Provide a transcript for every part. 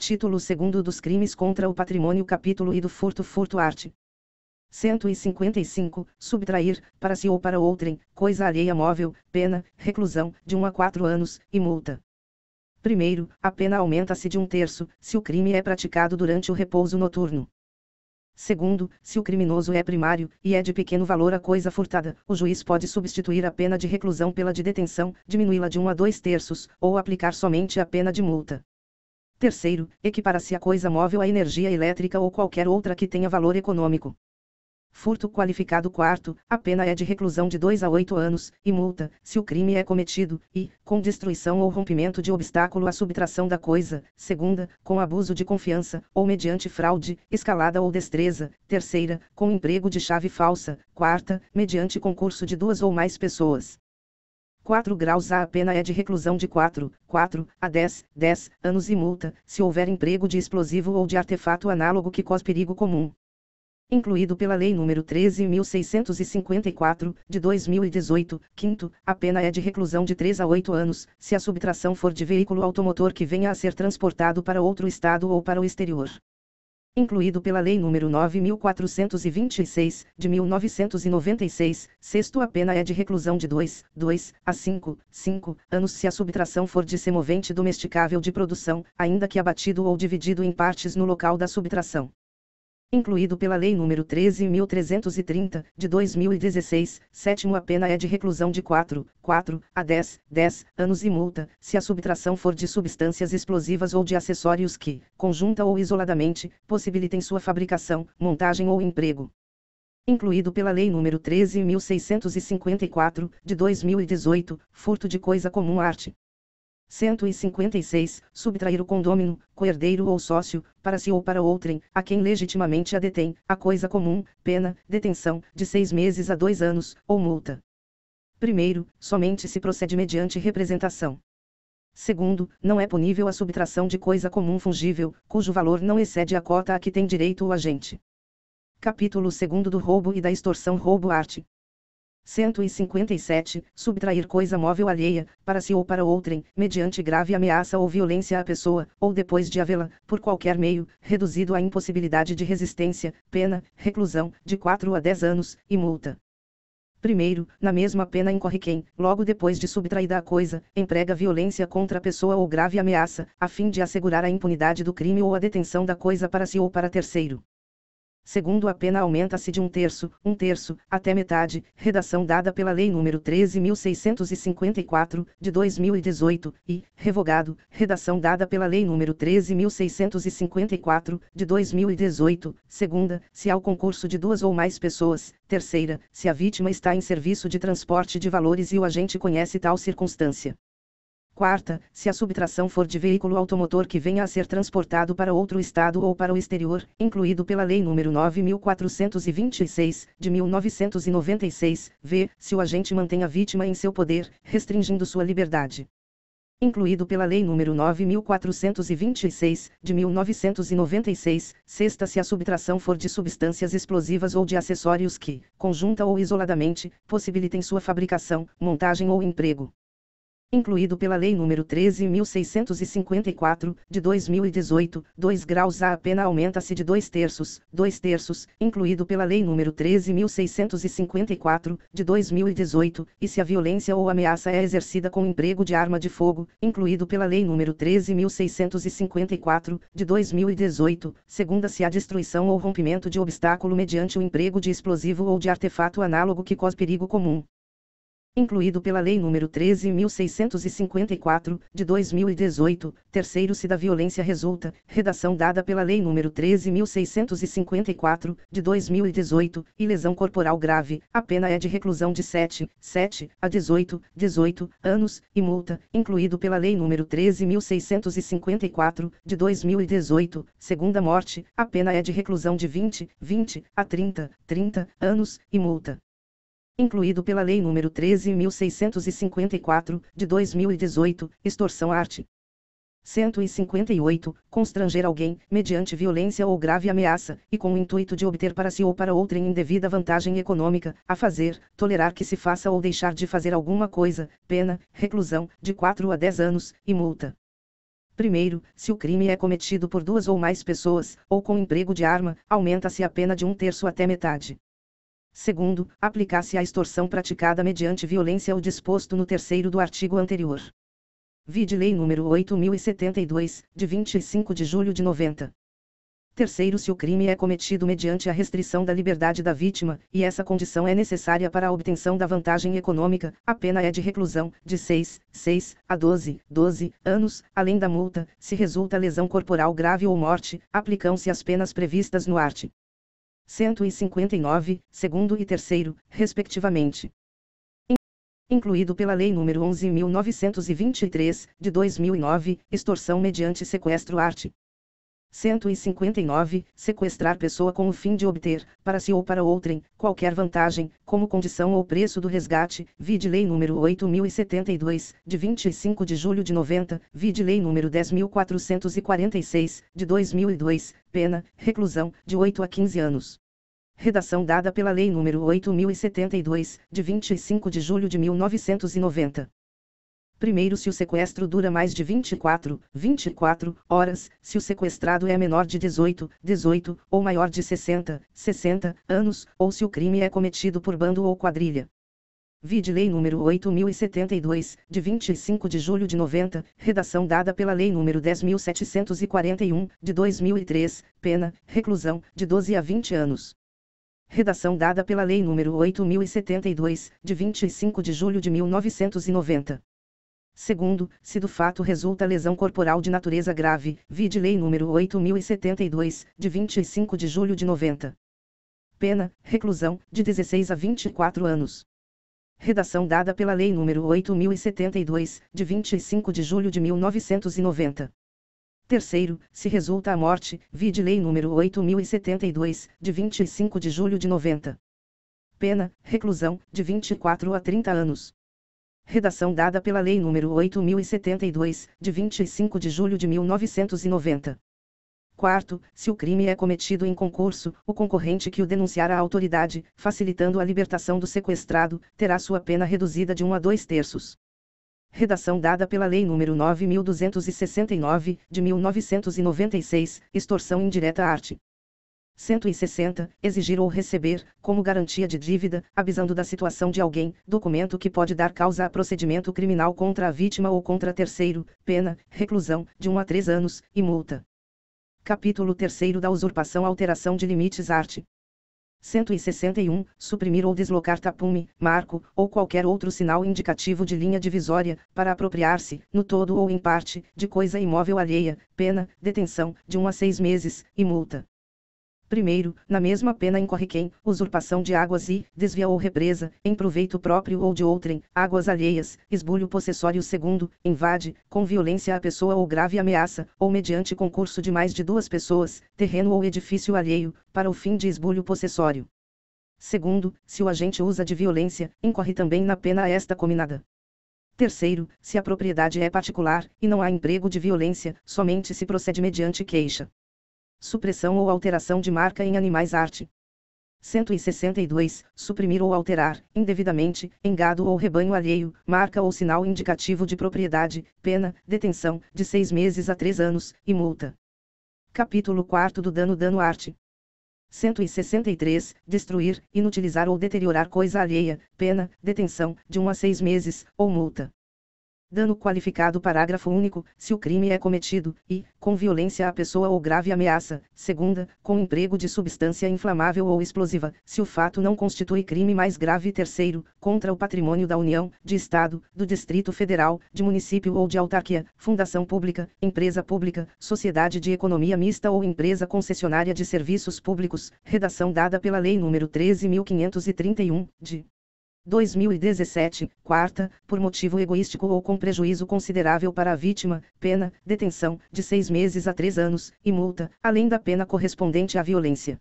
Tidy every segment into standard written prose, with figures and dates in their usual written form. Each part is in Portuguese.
Título 2º dos crimes contra o patrimônio. Capítulo I do furto. Furto-arte. 155. Subtrair, para si ou para outrem, coisa alheia móvel, pena, reclusão, de 1 a 4 anos, e multa. Primeiro, a pena aumenta-se de 1/3, se o crime é praticado durante o repouso noturno. Segundo, se o criminoso é primário, e é de pequeno valor a coisa furtada, o juiz pode substituir a pena de reclusão pela de detenção, diminuí-la de 1 a 2/3, ou aplicar somente a pena de multa. Terceiro, equipara-se a coisa móvel à energia elétrica ou qualquer outra que tenha valor econômico. Furto qualificado. Quarto, a pena é de reclusão de 2 a 8 anos, e multa, se o crime é cometido, e, com destruição ou rompimento de obstáculo à subtração da coisa. Segunda, com abuso de confiança, ou mediante fraude, escalada ou destreza. Terceira, com emprego de chave falsa. Quarta, mediante concurso de 2 ou mais pessoas. 4 graus. A pena é de reclusão de 4 a 10 anos e multa, se houver emprego de explosivo ou de artefato análogo que cause perigo comum. Incluído pela Lei nº 13.654, de 2018. Quinto, a pena é de reclusão de 3 a 8 anos, se a subtração for de veículo automotor que venha a ser transportado para outro estado ou para o exterior. Incluído pela Lei nº 9.426, de 1996. Sexto, a pena é de reclusão de 2 a 5 anos se a subtração for de semovente domesticável de produção, ainda que abatido ou dividido em partes no local da subtração. Incluído pela Lei nº 13.330, de 2016. Sétimo, a pena é de reclusão de 4 a 10 anos e multa, se a subtração for de substâncias explosivas ou de acessórios que, conjunta ou isoladamente, possibilitem sua fabricação, montagem ou emprego. Incluído pela Lei nº 13.654, de 2018, furto de coisa comum. Arte. 156. Subtrair o condômino, coerdeiro ou sócio, para si ou para outrem, a quem legitimamente a detém, a coisa comum. Pena, detenção, de 6 meses a 2 anos, ou multa. Primeiro, somente se procede mediante representação. Segundo, não é punível a subtração de coisa comum fungível, cujo valor não excede a cota a que tem direito o agente. Capítulo 2º do roubo e da extorsão. Roubo-arte. 157. Subtrair coisa móvel alheia, para si ou para outrem, mediante grave ameaça ou violência à pessoa, ou depois de havê-la, por qualquer meio, reduzido à impossibilidade de resistência. Pena, reclusão, de 4 a 10 anos, e multa. Primeiro, na mesma pena incorre quem, logo depois de subtraída a coisa, emprega violência contra a pessoa ou grave ameaça, a fim de assegurar a impunidade do crime ou a detenção da coisa para si ou para terceiro. Segundo, a pena aumenta-se de 1/3, até metade. Redação dada pela Lei nº 13.654, de 2018, e, revogado, redação dada pela Lei nº 13.654, de 2018. Segunda, se há o concurso de 2 ou mais pessoas. Terceira, se a vítima está em serviço de transporte de valores e o agente conhece tal circunstância. Quarta, se a subtração for de veículo automotor que venha a ser transportado para outro estado ou para o exterior, incluído pela Lei nº 9.426, de 1996, v. se o agente mantém a vítima em seu poder, restringindo sua liberdade. Incluído pela Lei nº 9.426, de 1996, sexta, se a subtração for de substâncias explosivas ou de acessórios que, conjunta ou isoladamente, possibilitem sua fabricação, montagem ou emprego. Incluído pela Lei nº 13.654, de 2018, 2 graus. A pena aumenta-se de 2/3, incluído pela Lei nº 13.654, de 2018, e se a violência ou ameaça é exercida com emprego de arma de fogo, incluído pela Lei nº 13.654, de 2018, segunda, se há destruição ou rompimento de obstáculo mediante o emprego de explosivo ou de artefato análogo que cause perigo comum. Incluído pela Lei nº 13.654, de 2018, terceiro, se da violência resulta, redação dada pela Lei nº 13.654, de 2018, e lesão corporal grave, a pena é de reclusão de 7 a 18 anos, e multa, incluído pela Lei nº 13.654, de 2018, segunda morte, a pena é de reclusão de 20 a 30 anos, e multa. Incluído pela Lei nº 13.654, de 2018, extorsão. Arte. 158. Constranger alguém, mediante violência ou grave ameaça, e com o intuito de obter para si ou para outrem indevida vantagem econômica, a fazer, tolerar que se faça ou deixar de fazer alguma coisa, pena, reclusão, de 4 a 10 anos, e multa. Primeiro, se o crime é cometido por duas ou mais pessoas, ou com emprego de arma, aumenta-se a pena de 1/3 até metade. Segundo, aplicar-se a extorsão praticada mediante violência o disposto no terceiro do artigo anterior. Vide Lei nº 8.072, de 25 de julho de 90. Terceiro, se o crime é cometido mediante a restrição da liberdade da vítima, e essa condição é necessária para a obtenção da vantagem econômica, a pena é de reclusão, de 6 a 12 anos, além da multa, se resulta lesão corporal grave ou morte, aplicam-se as penas previstas no art. 159, segundo e terceiro, respectivamente. Incluído pela Lei nº 11.923, de 2009, extorsão mediante sequestro art. 159, sequestrar pessoa com o fim de obter, para si ou para outrem, qualquer vantagem, como condição ou preço do resgate, vide Lei nº 8.072, de 25 de julho de 90, vide Lei nº 10.446, de 2002, pena, reclusão, de 8 a 15 anos. Redação dada pela Lei nº 8.072, de 25 de julho de 1990. Primeiro, se o sequestro dura mais de 24 horas, se o sequestrado é menor de 18 ou maior de 60 anos, ou se o crime é cometido por bando ou quadrilha. Vide Lei nº 8.072, de 25 de julho de 90, redação dada pela Lei nº 10.741, de 2003, pena, reclusão, de 12 a 20 anos. Redação dada pela Lei nº 8.072, de 25 de julho de 1990. Segundo, se do fato resulta lesão corporal de natureza grave, vide Lei nº 8.072, de 25 de julho de 90. Pena, reclusão, de 16 a 24 anos. Redação dada pela Lei nº 8.072, de 25 de julho de 1990. Terceiro, se resulta a morte, vide Lei nº 8.072, de 25 de julho de 90. Pena, reclusão, de 24 a 30 anos. Redação dada pela Lei nº 8.072, de 25 de julho de 1990. Quarto, se o crime é cometido em concurso, o concorrente que o denunciar à autoridade, facilitando a libertação do sequestrado, terá sua pena reduzida de 1 a 2/3. Redação dada pela Lei nº 9.269, de 1996, extorsão indireta art. 160, exigir ou receber, como garantia de dívida, avisando da situação de alguém, documento que pode dar causa a procedimento criminal contra a vítima ou contra terceiro, pena, reclusão, de 1 a 3 anos, e multa. Capítulo 3º da usurpação alteração de limites art. 161, suprimir ou deslocar tapume, marco, ou qualquer outro sinal indicativo de linha divisória, para apropriar-se, no todo ou em parte, de coisa imóvel alheia, pena, detenção, de 1 a 6 meses, e multa. Primeiro, na mesma pena incorre quem, usurpação de águas e, desvia ou represa, em proveito próprio ou de outrem, águas alheias, esbulho possessório. Segundo, invade, com violência a pessoa ou grave ameaça, ou mediante concurso de mais de 2 pessoas, terreno ou edifício alheio, para o fim de esbulho possessório. Segundo, se o agente usa de violência, incorre também na pena esta cominada. Terceiro, se a propriedade é particular, e não há emprego de violência, somente se procede mediante queixa. Supressão ou alteração de marca em animais art. 162, suprimir ou alterar, indevidamente, em gado ou rebanho alheio, marca ou sinal indicativo de propriedade, pena, detenção, de 6 meses a 3 anos, e multa. Capítulo 4º do dano art. 163, destruir, inutilizar ou deteriorar coisa alheia, pena, detenção, de 1 a 6 meses, ou multa. Dano qualificado. Parágrafo único, se o crime é cometido, e, com violência à pessoa ou grave ameaça, segunda, com emprego de substância inflamável ou explosiva, se o fato não constitui crime mais grave. Terceiro, contra o patrimônio da União, de Estado, do Distrito Federal, de município ou de autarquia, fundação pública, empresa pública, sociedade de economia mista ou empresa concessionária de serviços públicos, redação dada pela Lei nº 13.531, de 2017, quarta, por motivo egoístico ou com prejuízo considerável para a vítima, pena, detenção, de 6 meses a 3 anos, e multa, além da pena correspondente à violência.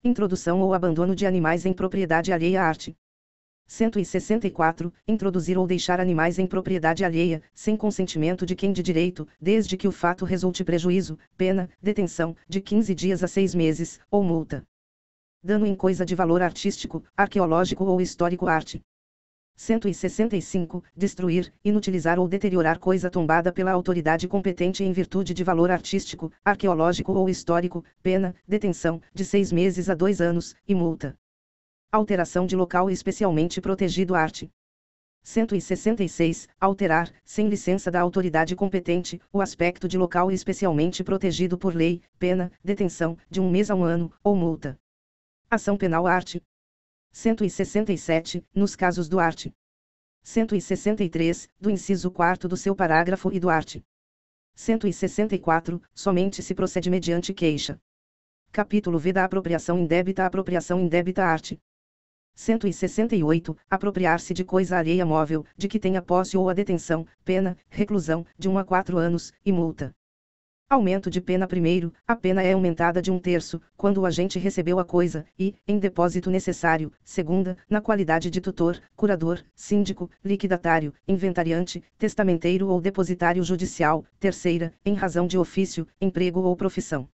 Introdução ou abandono de animais em propriedade alheia art. 164, introduzir ou deixar animais em propriedade alheia, sem consentimento de quem de direito, desde que o fato resulte prejuízo, pena, detenção, de 15 dias a 6 meses, ou multa. Dano em coisa de valor artístico, arqueológico ou histórico art. 165. Destruir, inutilizar ou deteriorar coisa tombada pela autoridade competente em virtude de valor artístico, arqueológico ou histórico, pena, detenção, de 6 meses a 2 anos, e multa. Alteração de local especialmente protegido arte. 166. Alterar, sem licença da autoridade competente, o aspecto de local especialmente protegido por lei, pena, detenção, de 1 mês a 1 ano, ou multa. Ação penal arte. 167. Nos casos do art. 163. Do inciso 4º do seu parágrafo e do art. 164. Somente se procede mediante queixa. Capítulo V da apropriação indébita art. 168. Apropriar-se de coisa alheia móvel, de que tenha posse ou a detenção, pena, reclusão, de 1 a 4 anos, e multa. Aumento de pena. Primeiro, a pena é aumentada de 1/3, quando o agente recebeu a coisa, e, em depósito necessário. Segunda, na qualidade de tutor, curador, síndico, liquidatário, inventariante, testamenteiro ou depositário judicial. Terceira, em razão de ofício, emprego ou profissão.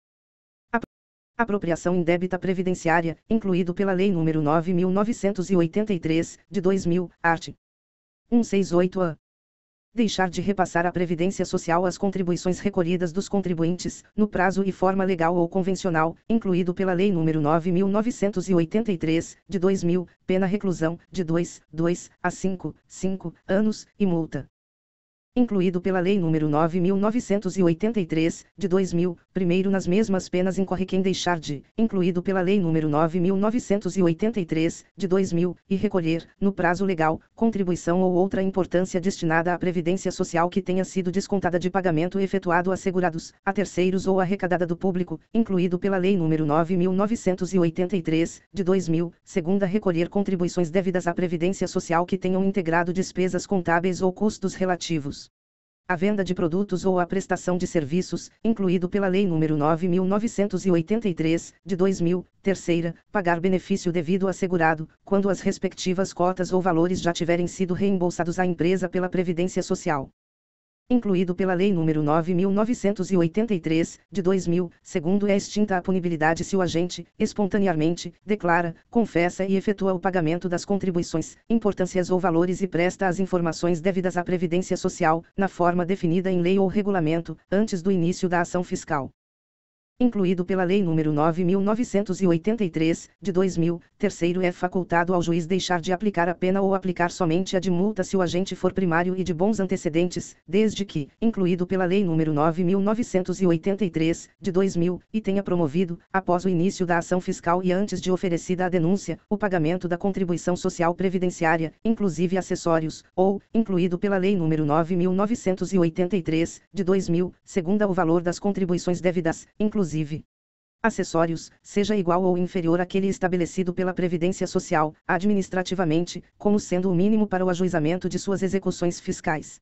Apropriação indébita previdenciária, incluído pela Lei nº 9.983, de 2000, art. 168-A. Deixar de repassar à Previdência Social as contribuições recolhidas dos contribuintes, no prazo e forma legal ou convencional, incluído pela Lei nº 9.983, de 2000, pena reclusão, de 2 a 5 anos, e multa. Incluído pela Lei nº 9.983, de 2000, primeiro nas mesmas penas incorre quem deixar de, incluído pela Lei nº 9.983, de 2000, e recolher, no prazo legal, contribuição ou outra importância destinada à Previdência Social que tenha sido descontada de pagamento efetuado a segurados, a terceiros ou arrecadada do público, incluído pela Lei nº 9.983, de 2000, segunda recolher contribuições devidas à Previdência Social que tenham integrado despesas contábeis ou custos relativos a venda de produtos ou a prestação de serviços, incluído pela Lei nº 9.983, de 2000, terceira, pagar benefício devido a segurado, quando as respectivas cotas ou valores já tiverem sido reembolsados à empresa pela Previdência Social. Incluído pela Lei nº 9.983, de 2000, segundo é extinta a punibilidade se o agente, espontaneamente, declara, confessa e efetua o pagamento das contribuições, importâncias ou valores e presta as informações devidas à Previdência Social, na forma definida em lei ou regulamento, antes do início da ação fiscal. Incluído pela Lei nº 9.983, de 2000, terceiro é facultado ao juiz deixar de aplicar a pena ou aplicar somente a de multa se o agente for primário e de bons antecedentes, desde que, incluído pela Lei nº 9.983, de 2000, e tenha promovido, após o início da ação fiscal e antes de oferecida a denúncia, o pagamento da contribuição social previdenciária, inclusive acessórios, ou, incluído pela Lei nº 9.983, de 2000, segunda o valor das contribuições devidas, inclusive acessórios, seja igual ou inferior àquele estabelecido pela Previdência Social, administrativamente, como sendo o mínimo para o ajuizamento de suas execuções fiscais.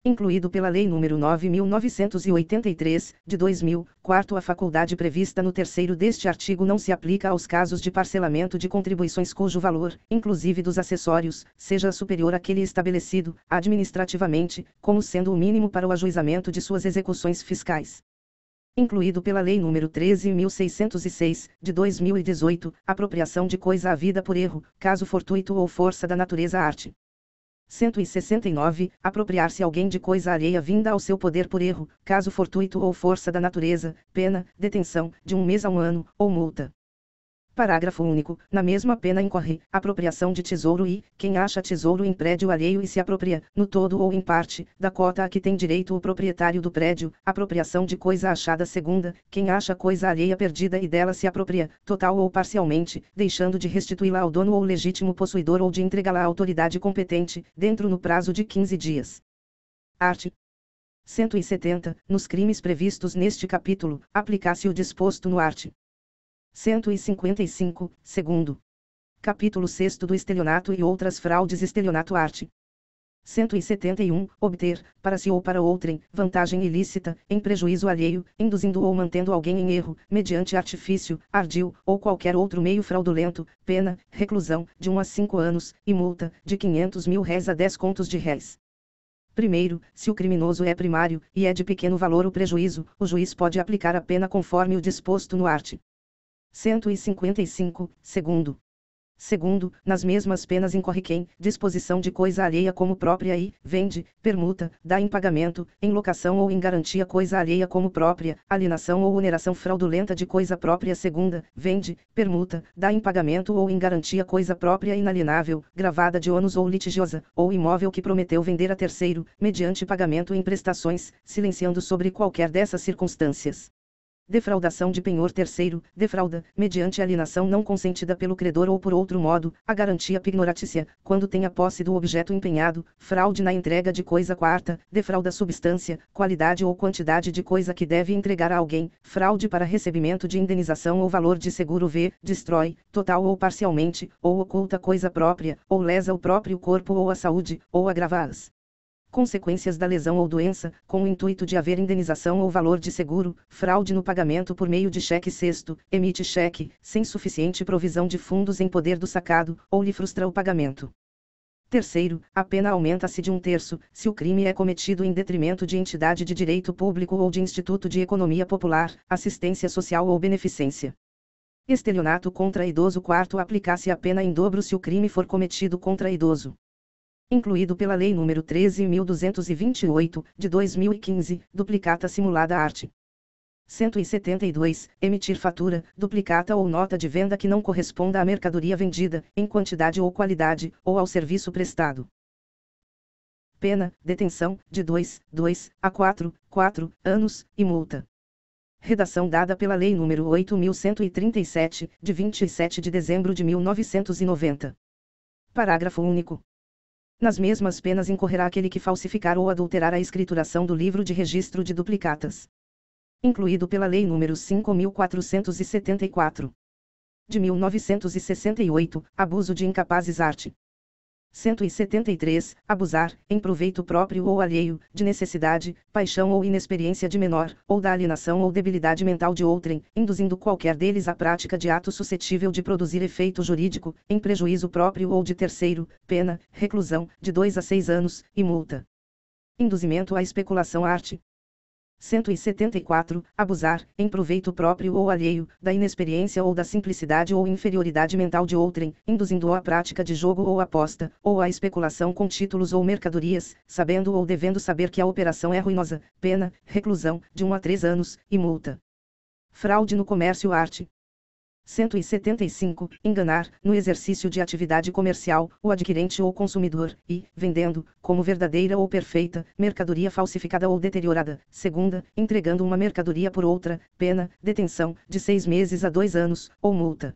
Incluído pela Lei nº 9.983, de 2000, quarto a faculdade prevista no terceiro deste artigo não se aplica aos casos de parcelamento de contribuições cujo valor, inclusive dos acessórios, seja superior àquele estabelecido, administrativamente, como sendo o mínimo para o ajuizamento de suas execuções fiscais. Incluído pela Lei nº 13.606, de 2018, apropriação de coisa havida por erro, caso fortuito ou força da natureza arte. 169. Apropriar-se alguém de coisa alheia vinda ao seu poder por erro, caso fortuito ou força da natureza, pena, detenção, de 1 mês a 1 ano, ou multa. Parágrafo único. Na mesma pena incorre apropriação de tesouro e, quem acha tesouro em prédio alheio e se apropria, no todo ou em parte, da cota a que tem direito o proprietário do prédio, apropriação de coisa achada segunda, quem acha coisa alheia perdida e dela se apropria, total ou parcialmente, deixando de restituí-la ao dono ou legítimo possuidor ou de entregá-la à autoridade competente, dentro no prazo de 15 dias. Art. 170. Nos crimes previstos neste capítulo, aplicar-se o disposto no art. 155, segundo. Capítulo 6º do estelionato e outras fraudes estelionato art. 171, obter, para si ou para outrem, vantagem ilícita, em prejuízo alheio, induzindo ou mantendo alguém em erro, mediante artifício, ardil, ou qualquer outro meio fraudulento, pena, reclusão, de 1 a 5 anos, e multa, de 500 mil réis a 10 contos de réis. Primeiro, se o criminoso é primário, e é de pequeno valor o prejuízo, o juiz pode aplicar a pena conforme o disposto no art. 155, segundo. Segundo, nas mesmas penas incorre quem, disposição de coisa alheia como própria e, vende, permuta, dá em pagamento, em locação ou em garantia coisa alheia como própria, alienação ou oneração fraudulenta de coisa própria. Segunda, vende, permuta, dá em pagamento ou em garantia coisa própria inalienável, gravada de ônus ou litigiosa, ou imóvel que prometeu vender a terceiro, mediante pagamento em prestações, silenciando sobre qualquer dessas circunstâncias. Defraudação de penhor. Terceiro, defrauda, mediante alienação não consentida pelo credor ou por outro modo, a garantia pignoratícia, quando tem a posse do objeto empenhado. Fraude na entrega de coisa. Quarta, defrauda substância, qualidade ou quantidade de coisa que deve entregar a alguém. Fraude para recebimento de indenização ou valor de seguro. V, destrói, total ou parcialmente, ou oculta coisa própria, ou lesa o próprio corpo ou a saúde, ou agrava-as consequências da lesão ou doença, com o intuito de haver indenização ou valor de seguro. Fraude no pagamento por meio de cheque. Sexto, emite cheque, sem suficiente provisão de fundos em poder do sacado, ou lhe frustra o pagamento. Terceiro, a pena aumenta-se de 1/3, se o crime é cometido em detrimento de entidade de direito público ou de instituto de economia popular, assistência social ou beneficência. Estelionato contra idoso. Quarto, aplica-se a pena em dobro se o crime for cometido contra idoso. Incluído pela Lei nº 13.228, de 2015, duplicata simulada arte. 172. Emitir fatura, duplicata ou nota de venda que não corresponda à mercadoria vendida, em quantidade ou qualidade, ou ao serviço prestado. Pena, detenção, de 2 a 4 anos, e multa. Redação dada pela Lei nº 8.137, de 27 de dezembro de 1990. Parágrafo único. Nas mesmas penas incorrerá aquele que falsificar ou adulterar a escrituração do livro de registro de duplicatas. Incluído pela Lei nº 5.474. De 1968, abuso de incapazes. Art. 173. Abusar, em proveito próprio ou alheio, de necessidade, paixão ou inexperiência de menor, ou da alienação ou debilidade mental de outrem, induzindo qualquer deles à prática de ato suscetível de produzir efeito jurídico, em prejuízo próprio ou de terceiro. Pena, reclusão, de 2 a 6 anos, e multa. Induzimento à especulação. Art. 174. Abusar, em proveito próprio ou alheio, da inexperiência ou da simplicidade ou inferioridade mental de outrem, induzindo-o à prática de jogo ou aposta, ou à especulação com títulos ou mercadorias, sabendo ou devendo saber que a operação é ruinosa. Pena, reclusão, de 1 a 3 anos, e multa. Fraude no comércio. Art. 175. Enganar, no exercício de atividade comercial, o adquirente ou consumidor, e, vendendo, como verdadeira ou perfeita, mercadoria falsificada ou deteriorada. Segunda, entregando uma mercadoria por outra. Pena, detenção, de 6 meses a 2 anos, ou multa.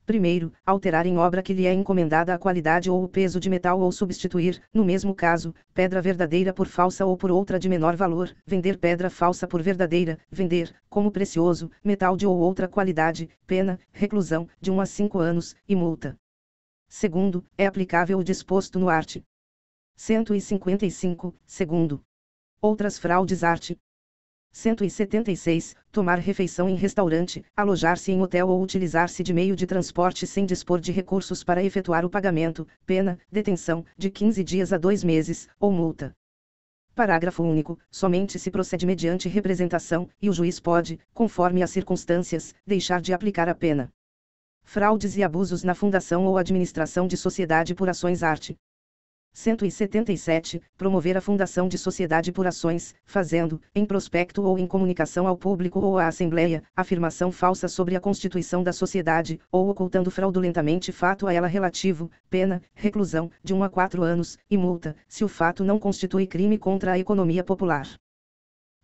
Primeiro, alterar em obra que lhe é encomendada a qualidade ou o peso de metal ou substituir, no mesmo caso, pedra verdadeira por falsa ou por outra de menor valor. Vender pedra falsa por verdadeira. Vender, como precioso, metal de ou outra qualidade. Pena, reclusão, de 1 a 5 anos, e multa. Segundo, é aplicável o disposto no art. 155, segundo. Outras fraudes. Art. 176. Tomar refeição em restaurante, alojar-se em hotel ou utilizar-se de meio de transporte sem dispor de recursos para efetuar o pagamento. Pena, detenção, de 15 dias a 2 meses, ou multa. Parágrafo único. Somente se procede mediante representação, e o juiz pode, conforme as circunstâncias, deixar de aplicar a pena. Fraudes e abusos na fundação ou administração de sociedade por ações. Art. 177. Promover a fundação de sociedade por ações, fazendo, em prospecto ou em comunicação ao público ou à Assembleia, afirmação falsa sobre a constituição da sociedade, ou ocultando fraudulentamente fato a ela relativo. Pena, reclusão, de 1 a 4 anos, e multa, se o fato não constitui crime contra a economia popular.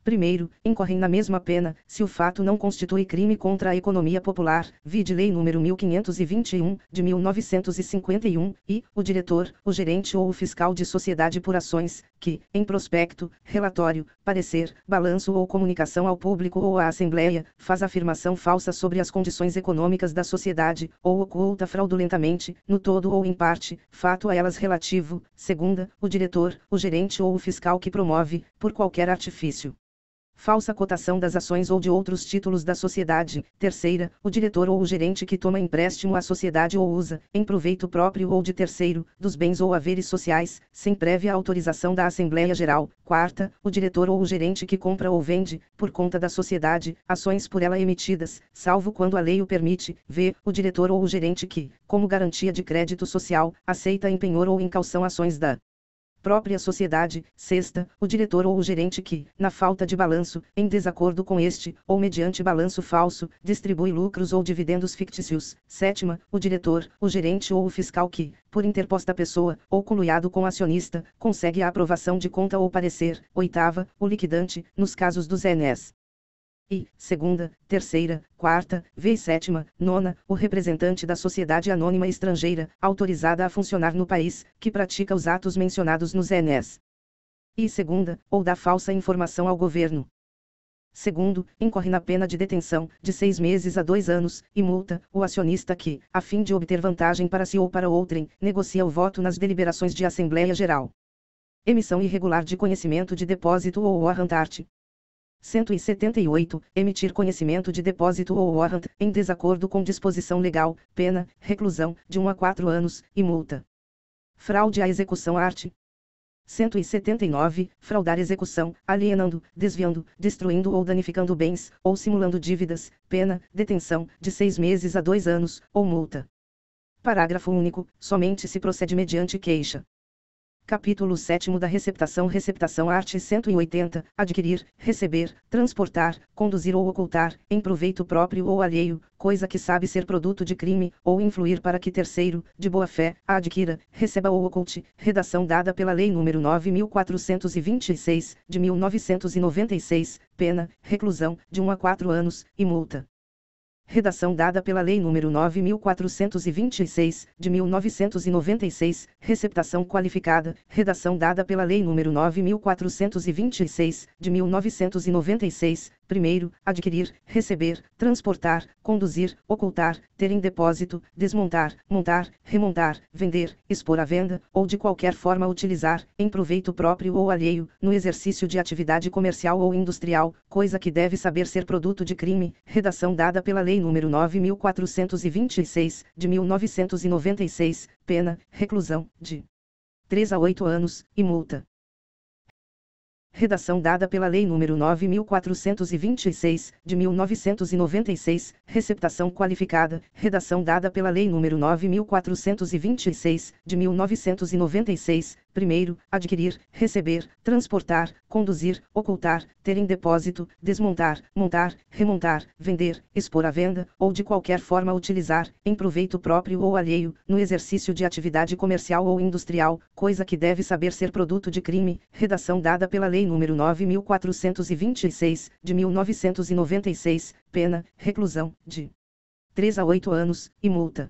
Primeiro, incorrem na mesma pena, se o fato não constitui crime contra a economia popular, vide Lei nº 1521, de 1951, e, o diretor, o gerente ou o fiscal de sociedade por ações, que, em prospecto, relatório, parecer, balanço ou comunicação ao público ou à Assembleia, faz afirmação falsa sobre as condições econômicas da sociedade, ou oculta fraudulentamente, no todo ou em parte, fato a elas relativo. Segunda, o diretor, o gerente ou o fiscal que promove, por qualquer artifício, falsa cotação das ações ou de outros títulos da sociedade. Terceira, o diretor ou o gerente que toma empréstimo à sociedade ou usa, em proveito próprio ou de terceiro, dos bens ou haveres sociais, sem prévia autorização da Assembleia Geral. Quarta, o diretor ou o gerente que compra ou vende, por conta da sociedade, ações por ela emitidas, salvo quando a lei o permite. V, o diretor ou o gerente que, como garantia de crédito social, aceita em penhor ou em calção ações da própria sociedade. Sexta, o diretor ou o gerente que, na falta de balanço, em desacordo com este, ou mediante balanço falso, distribui lucros ou dividendos fictícios. Sétima, o diretor, o gerente ou o fiscal que, por interposta pessoa, ou coluiado com acionista, consegue a aprovação de conta ou parecer. Oitava, o liquidante, nos casos dos ENS. E, segunda, terceira, quarta, e sétima, nona, o representante da sociedade anônima estrangeira, autorizada a funcionar no país, que pratica os atos mencionados nos ENS. E segunda, ou dá falsa informação ao governo. Segundo, incorre na pena de detenção, de 6 meses a 2 anos, e multa, o acionista que, a fim de obter vantagem para si ou para outrem, negocia o voto nas deliberações de Assembleia Geral. Emissão irregular de conhecimento de depósito ou warrant. 178. Emitir conhecimento de depósito ou warrant, em desacordo com disposição legal, pena, reclusão, de 1 a 4 anos, e multa. Fraude à execução art. 179. Fraudar execução, alienando, desviando, destruindo ou danificando bens, ou simulando dívidas, pena, detenção, de 6 meses a 2 anos, ou multa. Parágrafo único. Somente se procede mediante queixa. Capítulo 7 da Receptação. Receptação art. 180. Adquirir, receber, transportar, conduzir ou ocultar, em proveito próprio ou alheio, coisa que sabe ser produto de crime, ou influir para que terceiro, de boa fé, a adquira, receba ou oculte. Redação dada pela Lei nº 9.426, de 1996, pena, reclusão, de 1 a 4 anos, e multa. Redação dada pela Lei nº 9.426, de 1996, receptação qualificada. Redação dada pela Lei nº 9.426, de 1996, primeiro, adquirir, receber, transportar, conduzir, ocultar, ter em depósito, desmontar, montar, remontar, vender, expor à venda, ou de qualquer forma utilizar, em proveito próprio ou alheio, no exercício de atividade comercial ou industrial, coisa que deve saber ser produto de crime. Redação dada pela Lei nº 9.426, de 1996, pena, reclusão, de 3 a 8 anos, e multa. Redação dada pela Lei nº 9.426, de 1996, receptação qualificada. Redação dada pela Lei nº 9.426, de 1996, primeiro, adquirir, receber, transportar, conduzir, ocultar, ter em depósito, desmontar, montar, remontar, vender, expor à venda, ou de qualquer forma utilizar, em proveito próprio ou alheio, no exercício de atividade comercial ou industrial, coisa que deve saber ser produto de crime. Redação dada pela Lei nº 9.426, de 1996, pena, reclusão, de 3 a 8 anos, e multa.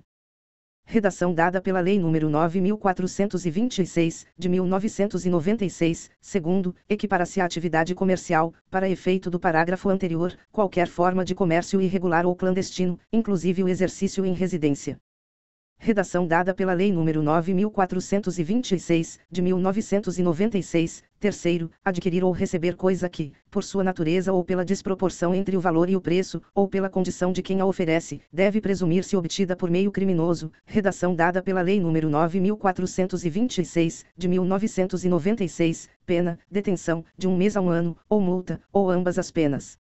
Redação dada pela Lei nº 9.426, de 1996, segundo, equipara-se à atividade comercial, para efeito do parágrafo anterior, qualquer forma de comércio irregular ou clandestino, inclusive o exercício em residência. Redação dada pela Lei nº 9.426, de 1996, terceiro, adquirir ou receber coisa que, por sua natureza ou pela desproporção entre o valor e o preço, ou pela condição de quem a oferece, deve presumir-se obtida por meio criminoso. Redação dada pela Lei nº 9.426, de 1996, pena, detenção, de 1 mês a 1 ano, ou multa, ou ambas as penas.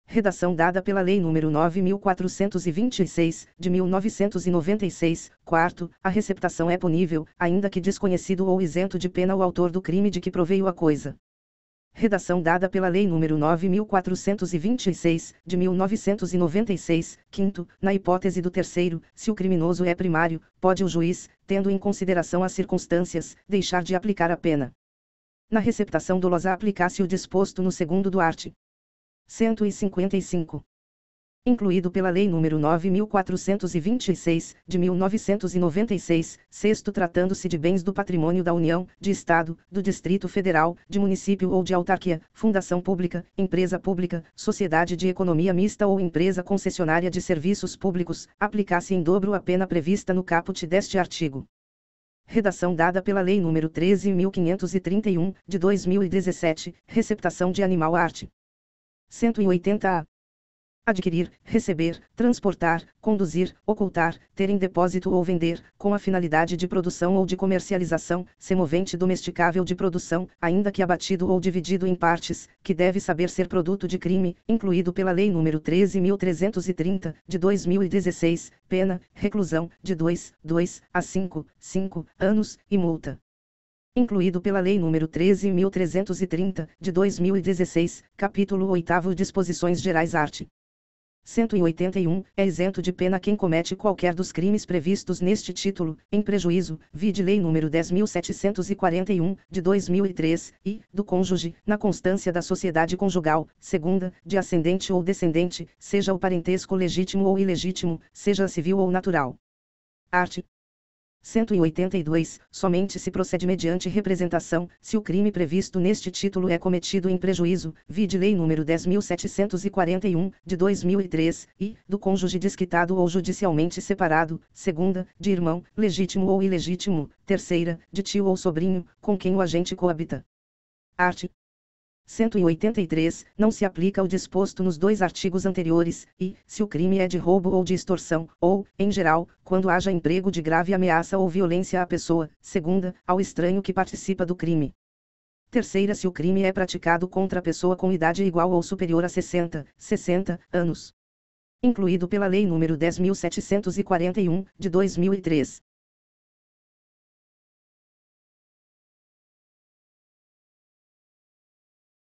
Redação dada pela Lei nº 9.426, de 1996, quarto, a receptação é punível, ainda que desconhecido ou isento de pena o autor do crime de que proveio a coisa. Redação dada pela Lei nº 9.426, de 1996, quinto, na hipótese do terceiro, se o criminoso é primário, pode o juiz, tendo em consideração as circunstâncias, deixar de aplicar a pena. Na receptação dolosa aplicar-se o disposto no segundo do art. 155. Incluído pela Lei nº 9.426, de 1996, sexto, tratando-se de bens do patrimônio da União, de Estado, do Distrito Federal, de município ou de autarquia, fundação pública, empresa pública, sociedade de economia mista ou empresa concessionária de serviços públicos, aplicar-se em dobro a pena prevista no caput deste artigo. Redação dada pela Lei nº 13.531, de 2017, receptação de animal art. 180-A. Adquirir, receber, transportar, conduzir, ocultar, ter em depósito ou vender, com a finalidade de produção ou de comercialização, semovente domesticável de produção, ainda que abatido ou dividido em partes, que deve saber ser produto de crime, incluído pela Lei nº 13.330, de 2016, pena, reclusão, de 2 a 5 anos, e multa. Incluído pela Lei nº 13.330, de 2016, capítulo 8º Disposições Gerais art. 181, é isento de pena quem comete qualquer dos crimes previstos neste título, em prejuízo, vide Lei nº 10.741, de 2003, e, do cônjuge, na constância da sociedade conjugal, segunda, de ascendente ou descendente, seja o parentesco legítimo ou ilegítimo, seja civil ou natural. Art. 182, somente se procede mediante representação, se o crime previsto neste título é cometido em prejuízo, vide Lei nº 10.741, de 2003, e, do cônjuge desquitado ou judicialmente separado, segunda, de irmão, legítimo ou ilegítimo, terceira, de tio ou sobrinho, com quem o agente coabita. Art. 183, não se aplica o disposto nos dois artigos anteriores, e, se o crime é de roubo ou de extorsão, ou, em geral, quando haja emprego de grave ameaça ou violência à pessoa, segunda, ao estranho que participa do crime. Terceira, se o crime é praticado contra a pessoa com idade igual ou superior a 60 anos. Incluído pela Lei nº 10.741, de 2003.